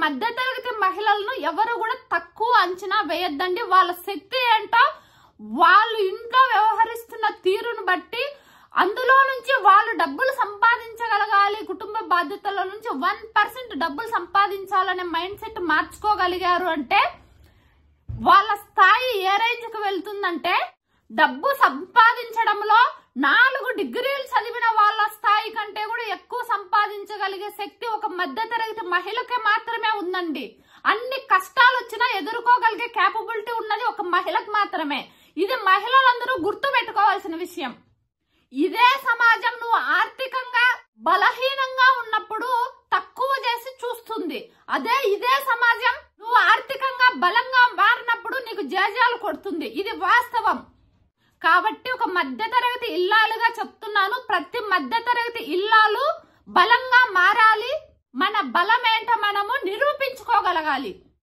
మధ్యతరగతి మహిళలను ఎవరు కూడా తక్కువ అంచనా వేయొద్దండి. వాళ్ళ శక్తి ఏంటో వాళ్ళు ఇంట్లో వ్యవహరిస్తున్న తీరును బట్టి అందులో నుంచి వాళ్ళు డబ్బులు సంపాదించగలగాలి, కుటుంబ బాధ్యతల నుంచి 1% డబ్బులు సంపాదించాలనే మైండ్ సెట్ మార్చుకోగలిగారు అంటే వాళ్ళ స్థాయి ఏ రేంజ్ కు వెళ్తుందంటే డబ్బు సంపాదించడంలో 4 డిగ్రీలు చదివిన వాళ్ళ స్థాయి కంటే కూడా ఎక్కువ సంపాదించగలిగే శక్తి ఒక మధ్యతరగతి మహిళకే మాత్రమే ఉందండి. అన్ని కష్టాలు వచ్చినా ఎదుర్కోగలిగే క్యాపబిలిటీ ఉన్నది ఒక మహిళకు మాత్రమే. ఇది మహిళలందరూ గుర్తు పెట్టుకోవాల్సిన విషయం. ఇదే సమాజం నువ్వు ఆర్థికంగా బలహీనంగా ఉన్నప్పుడు తక్కువ చేసి చూస్తుంది. ఇదే సమాజం నువ్వు ఆర్థికంగా బలంగా మారినప్పుడు నీకు జేజాలు కొడుతుంది. ఇది వాస్తవం. కాబట్టి ఒక మధ్యతరగతి ఇల్లాలుగా చెప్తున్నాను, ప్రతి మధ్యతరగతి ఇల్లాలు బలంగా మారాలి. మన బలం ఏంటో మనము నిరూపించుకోగలగాలి.